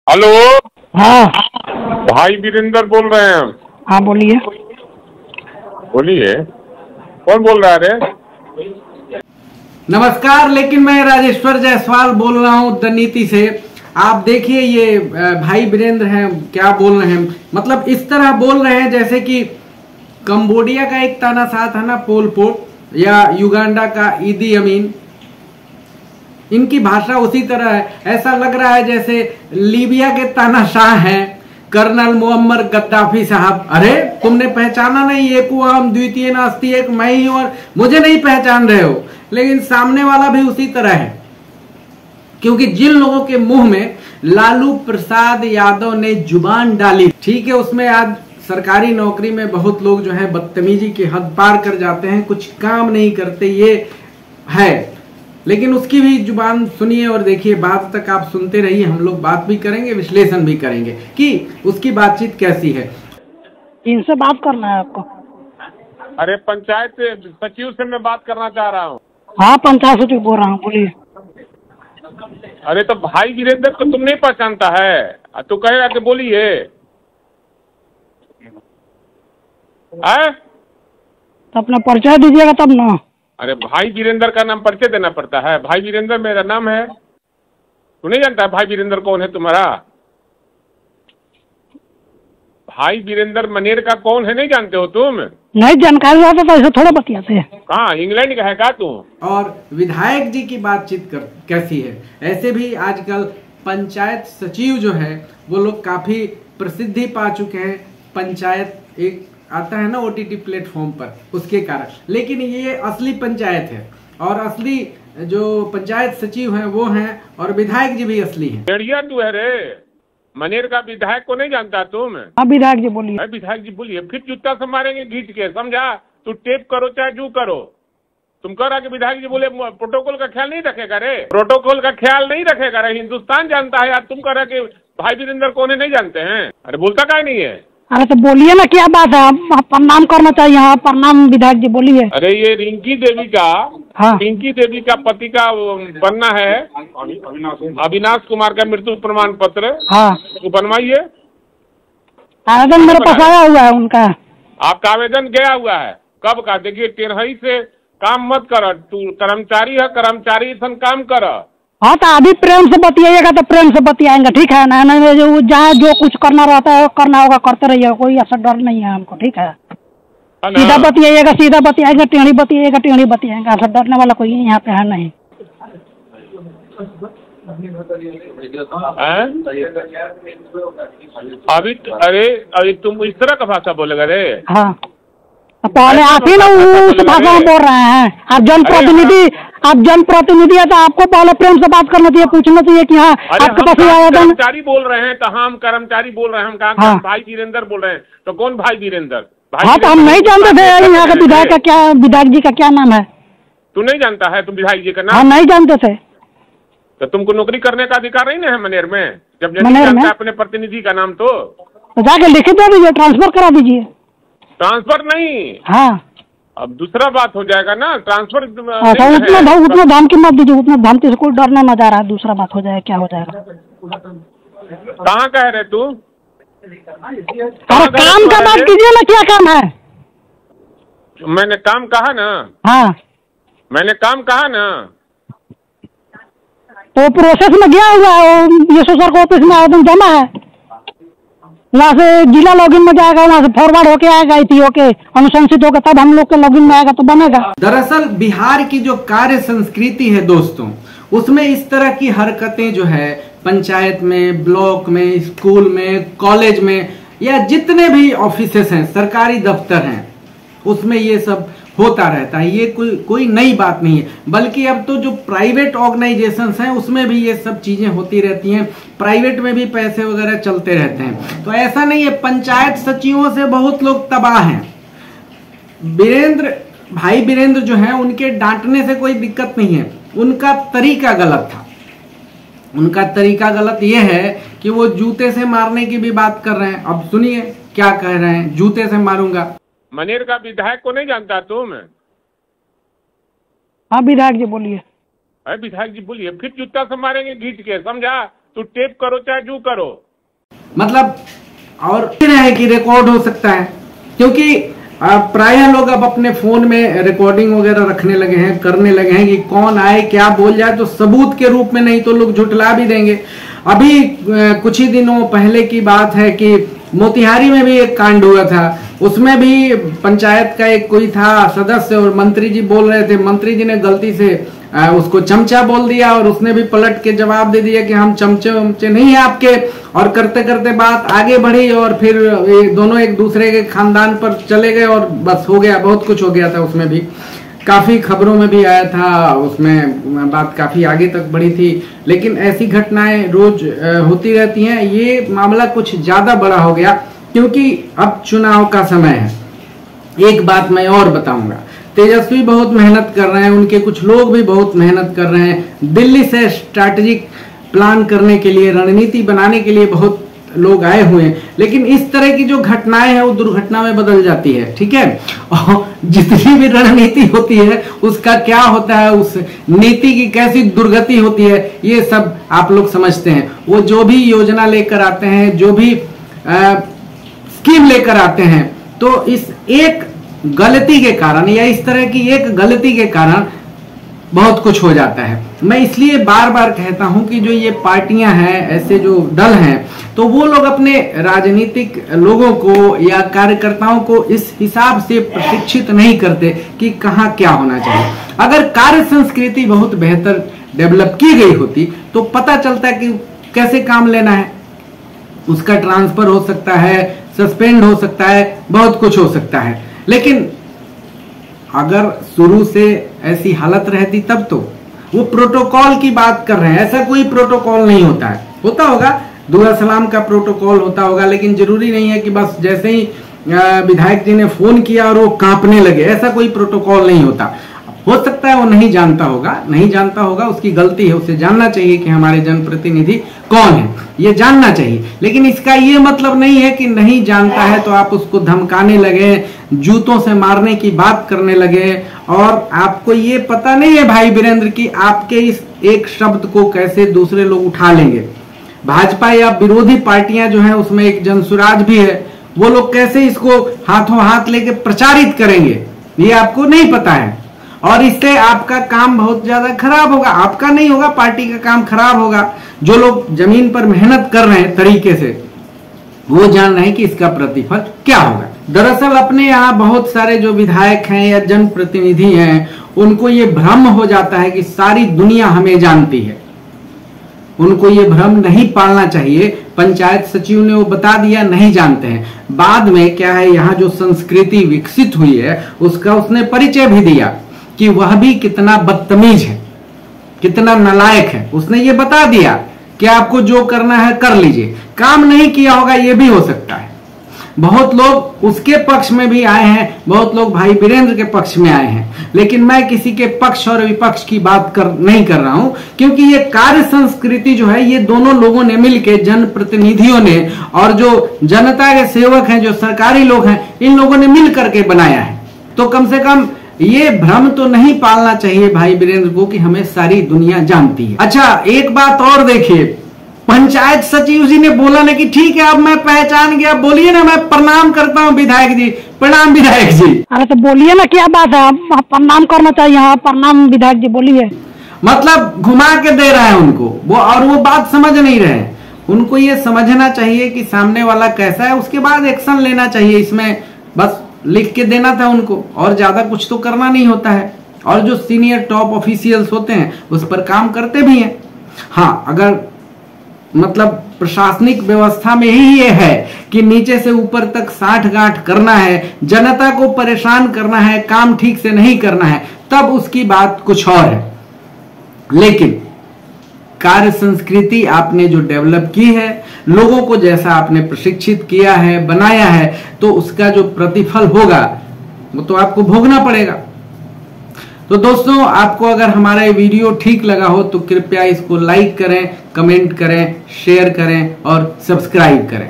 Hello. हाँ भाई वीरेंद्र बोल रहे हैं। हाँ बोलिए। बोलिए, कौन बोल रहा है रे? नमस्कार, लेकिन मैं राजेश्वर जायसवाल बोल रहा हूँ द नीति से। आप देखिए ये भाई वीरेंद्र हैं, क्या बोल रहे हैं, मतलब इस तरह बोल रहे हैं जैसे कि कंबोडिया का एक तानाशाह था ना, पोल पोट, या युगांडा का ईदी अमीन। इनकी भाषा उसी तरह है। ऐसा लग रहा है जैसे लीबिया के तानाशाह हैं कर्नल मुअम्मर गद्दाफी साहब। अरे तुमने पहचाना नहीं, एक वो हम द्वितीय नास्ती, एक मैं ही, और मुझे नहीं पहचान रहे हो। लेकिन सामने वाला भी उसी तरह है, क्योंकि जिन लोगों के मुंह में लालू प्रसाद यादव ने जुबान डाली, ठीक है, उसमें आज सरकारी नौकरी में बहुत लोग जो है बदतमीजी की हद पार कर जाते हैं, कुछ काम नहीं करते, ये है। लेकिन उसकी भी जुबान सुनिए और देखिए, बात तक आप सुनते रहिए। हम लोग बात भी करेंगे, विश्लेषण भी करेंगे कि उसकी बातचीत कैसी है। इनसे बात करना है आपको? अरे पंचायत सचिव से मैं बात करना चाह रहा हूँ। हाँ पंचायत सचिव बोल रहा हूँ, बोलिए। अरे तो भाई वीरेंद्र को तुम नहीं पहचानता है? तू कहेगा कि बोलिए। तो अपना परिचय दीजिएगा तब ना। अरे भाई वीरेंद्र का नाम परिचय देना पड़ता है? भाई वीरेंद्र मेरा नाम है। तू नहीं जानता भाई वीरेंद्र कौन है तुम्हारा? भाई वीरेंद्र मनेर का कौन है, नहीं जानते हो तुम? नहीं जानकारी रहता तो ऐसे थोड़ा बतियाते हैं। कहाँ इंग्लैंड का है क्या तू? और विधायक जी की बातचीत कैसी है? ऐसे भी आजकल पंचायत सचिव जो है वो लोग काफी प्रसिद्धि पा चुके हैं। पंचायत एक आता है ना ओटीटी प्लेटफॉर्म पर, उसके कारण। लेकिन ये असली पंचायत है, और असली जो पंचायत सचिव हैं वो हैं, और विधायक जी भी असली हैं। भेड़िया तू है रे। मनेर का विधायक को नहीं जानता तुम? अब विधायक जी बोलिए। विधायक जी बोलिए, फिर जूता से मारेंगे घींच के, समझा? तू टेप करो चाहे जू करो। तुम कह रहा कि विधायक जी बोले प्रोटोकॉल का ख्याल नहीं रखेगा रे? प्रोटोकॉल का ख्याल नहीं रखेगा रे? हिंदुस्तान जानता है यार। तुम कह रहे कि भाई वीरेंद्र कौन है, नहीं जानते हैं? अरे बोलता क्या नहीं है? अरे तो बोलिए ना, क्या बात है? प्रणाम करना चाहिए। हाँ प्रणाम विधायक जी, बोलिए। अरे ये रिंकी देवी का, हाँ रिंकी देवी का पति का बनना है, अविनाश कुमार का मृत्यु प्रमाण पत्र। हाँ तो बनवाइए। आवेदन मेरे पास आया हुआ है उनका। आपका आवेदन गया हुआ है? कब का? देखिए टेढ़ई से काम मत कर, तू कर्मचारी है, कर्मचारी सन काम कर। हाँ तो अभी प्रेम से बतियाइएगा तो प्रेम से बतियाएंगे, ठीक है ना? जो जहाँ जो कुछ करना रहता है करना होगा, करते रहिएगा, कोई ऐसा डर नहीं है हमको, ठीक है? सीधा बतियाइएगा, सीधा बतियाएंगे, टेढ़ी बतियाइएगा, टेढ़ी बतियाएंगे। ऐसा डरने वाला कोई यहाँ पे है नहीं। अरे तुम इस तरह का भाषा बोलेगा रे? हाँ पहले आप ही ना उस भाषा में बोल रहे हैं। आप जनप्रतिनिधि है तो आपको पहले प्रेम से बात करना चाहिए, पूछना चाहिए कि हाँ आपके पास आवेदन। कर्मचारी बोल रहे हैं तो हम कर्मचारी बोल रहे हैं, हम कहा भाई वीरेंद्र बोल रहे हैं। तो कौन भाई वीरेंद्र? हाँ तो हम नहीं जानते थे यहाँ के विधायक का क्या, विधायक जी का क्या नाम है? तू नहीं जानता है? तुम विधायक जी का नाम? हाँ नहीं जानते थे। तो तुमको नौकरी करने का अधिकार नहीं है मनेर में? जब नहीं जानता अपने प्रतिनिधि का नाम तो जाके लिखित दे दीजिए, ट्रांसफर करा दीजिए। ट्रांसफर नहीं? हाँ अब दूसरा बात हो जाएगा ना, ट्रांसफर। उतना धमकी मत दीजिए, उतना धमकी से कोई डरना न जा रहा है। दूसरा बात हो जाएगा, क्या हो जाएगा? कहाँ कह रहे तू? अरे काम का बात कीजिए ना, क्या काम है? मैंने काम कहा ना। हाँ मैंने काम कहा ना। तो प्रोसेस में गया हुआ है, ये सर को ऑफिस में आवेदन जमा है, वहाँ से जिला लॉगिन में जाएगा, वहाँ से फॉरवर्ड होके आएगा, इसी होके अनुशंसित होकर तब हम लोग के लॉगिन में आएगा तो बनेगा। दरअसल बिहार की जो कार्य संस्कृति है दोस्तों, उसमें इस तरह की हरकतें जो है पंचायत में, ब्लॉक में, स्कूल में, कॉलेज में, या जितने भी ऑफिसेस हैं, सरकारी दफ्तर हैं, उसमें ये सब होता रहता है। ये कोई नई बात नहीं है, बल्कि अब तो जो प्राइवेट ऑर्गेनाइजेशंस हैं उसमें भी ये सब चीजें होती रहती हैं। प्राइवेट में भी पैसे वगैरह चलते रहते हैं। तो ऐसा नहीं है, पंचायत सचिवों से बहुत लोग तबाह हैं। भाई वीरेंद्र जो है, उनके डांटने से कोई दिक्कत नहीं है, उनका तरीका गलत था। उनका तरीका गलत ये है कि वो जूते से मारने की भी बात कर रहे हैं। अब सुनिए क्या कह रहे हैं, जूते से मारूंगा। मनेर का विधायक को नहीं जानता तुम? हाँ विधायक जी बोलिए। अरे विधायक जी बोलिए, फिर जूता से मारेंगे घींच के, समझा? तू टेप करो चाहे जो करो। मतलब और है कि रिकॉर्ड हो सकता है, क्योंकि प्रायः लोग अब अपने फोन में रिकॉर्डिंग वगैरह रखने लगे हैं, करने लगे हैं कि कौन आए क्या बोल जाए तो सबूत के रूप में, नहीं तो लोग झुठला भी देंगे। अभी कुछ ही दिनों पहले की बात है कि मोतिहारी में भी एक कांड हुआ था, उसमें भी पंचायत का एक कोई था सदस्य और मंत्री जी बोल रहे थे, मंत्री जी ने गलती से उसको चमचा बोल दिया और उसने भी पलट के जवाब दे दिया कि हम चमचे वमचे नहीं है आपके, और करते करते बात आगे बढ़ी और फिर दोनों एक दूसरे के खानदान पर चले गए और बस हो गया, बहुत कुछ हो गया था। उसमें भी काफी खबरों में भी आया था, उसमें बात काफी आगे तक बढ़ी थी। लेकिन ऐसी घटनाएं रोज होती रहती हैं। ये मामला कुछ ज्यादा बड़ा हो गया क्योंकि अब चुनाव का समय है। एक बात मैं और बताऊंगा, तेजस्वी बहुत मेहनत कर रहे हैं, उनके कुछ लोग भी बहुत मेहनत कर रहे हैं। दिल्ली से स्ट्रैटेजिक प्लान करने के लिए, रणनीति बनाने के लिए बहुत लोग आए हुए हैं, लेकिन इस तरह की जो घटनाएं हैं वो दुर्घटना में बदल जाती है। ठीक है, और जितनी भी रणनीति होती है उसका क्या होता है, उस नीति की कैसी दुर्गति होती है, ये सब आप लोग समझते हैं। वो जो भी योजना लेकर आते हैं, जो भी स्कीम लेकर आते हैं, तो इस एक गलती के कारण या इस तरह की एक गलती के कारण बहुत कुछ हो जाता है। मैं इसलिए बार बार कहता हूं कि जो ये पार्टियां हैं, ऐसे जो दल हैं, तो वो लोग अपने राजनीतिक लोगों को या कार्यकर्ताओं को इस हिसाब से प्रशिक्षित नहीं करते कि कहां क्या होना चाहिए। अगर कार्य संस्कृति बहुत बेहतर डेवलप की गई होती तो पता चलता है कि कैसे काम लेना है, उसका ट्रांसफर हो सकता है, सस्पेंड हो सकता है, बहुत कुछ हो सकता है। लेकिन अगर शुरू से ऐसी हालत रहती तब तो वो प्रोटोकॉल की बात कर रहे हैं, ऐसा कोई प्रोटोकॉल नहीं होता है। होता होगा दुआ सलाम का प्रोटोकॉल होता होगा, लेकिन जरूरी नहीं है कि बस जैसे ही विधायक जी ने फोन किया और वो कांपने लगे, ऐसा कोई प्रोटोकॉल नहीं होता। हो सकता है वो नहीं जानता होगा, उसकी गलती है, उसे जानना चाहिए कि हमारे जनप्रतिनिधि कौन है, ये जानना चाहिए। लेकिन इसका ये मतलब नहीं है कि नहीं जानता है तो आप उसको धमकाने लगे, जूतों से मारने की बात करने लगे, और आपको ये पता नहीं है भाई वीरेंद्र की आपके इस एक शब्द को कैसे दूसरे लोग उठा लेंगे। भाजपा या विरोधी पार्टियां जो हैं उसमें एक जनसुराज भी है, वो लोग कैसे इसको हाथों हाथ लेके प्रचारित करेंगे ये आपको नहीं पता है, और इससे आपका काम बहुत ज्यादा खराब होगा। आपका नहीं होगा, पार्टी का काम खराब होगा। जो लोग जमीन पर मेहनत कर रहे हैं तरीके से, वो जान रहे हैं कि इसका प्रतिफल क्या होगा। दरअसल अपने यहाँ बहुत सारे जो विधायक हैं या जनप्रतिनिधि हैं, उनको ये भ्रम हो जाता है कि सारी दुनिया हमें जानती है। उनको ये भ्रम नहीं पालना चाहिए। पंचायत सचिव ने वो बता दिया नहीं जानते हैं, बाद में क्या है, यहाँ जो संस्कृति विकसित हुई है उसका उसने परिचय भी दिया कि वह भी कितना बदतमीज है, कितना नालायक है। उसने ये बता दिया कि आपको जो करना है कर लीजिए। काम नहीं किया होगा ये भी हो सकता है। बहुत लोग उसके पक्ष में भी आए हैं, बहुत लोग भाई वीरेंद्र के पक्ष में आए हैं, लेकिन मैं किसी के पक्ष और विपक्ष की बात नहीं कर रहा हूं, क्योंकि ये कार्य संस्कृति जो है ये दोनों लोगों ने मिलकर, जनप्रतिनिधियों ने और जो जनता के सेवक हैं, जो सरकारी लोग हैं, इन लोगों ने मिल करके बनाया है। तो कम से कम ये भ्रम तो नहीं पालना चाहिए भाई वीरेंद्र को कि हमें सारी दुनिया जानती है। अच्छा, एक बात और देखिए, पंचायत सचिव जी ने बोला ना कि ठीक है अब मैं पहचान गया, बोलिए ना मैं प्रणाम करता हूँ विधायक जी। प्रणाम विधायक जी। अरे तो बोलिए ना क्या बात है, प्रणाम करना चाहिए। हाँ प्रणाम विधायक जी, बोलिए। मतलब घुमा के दे रहा है उनको वो, और वो बात समझ नहीं रहे। उनको ये समझना चाहिए कि सामने वाला कैसा है, उसके बाद एक्शन लेना चाहिए। इसमें बस लिख के देना था उनको, और ज्यादा कुछ तो करना नहीं होता है। और जो सीनियर टॉप ऑफिशियल्स होते हैं उस पर काम करते भी हैं। हाँ, अगर मतलब प्रशासनिक व्यवस्था में ही ये है कि नीचे से ऊपर तक साठ गांठ करना है, जनता को परेशान करना है, काम ठीक से नहीं करना है, तब उसकी बात कुछ और है। लेकिन कार्य संस्कृति आपने जो डेवलप की है, लोगों को जैसा आपने प्रशिक्षित किया है, बनाया है, तो उसका जो प्रतिफल होगा वो तो आपको भोगना पड़ेगा। तो दोस्तों, आपको अगर हमारा ये वीडियो ठीक लगा हो तो कृपया इसको लाइक करें, कमेंट करें, शेयर करें और सब्सक्राइब करें।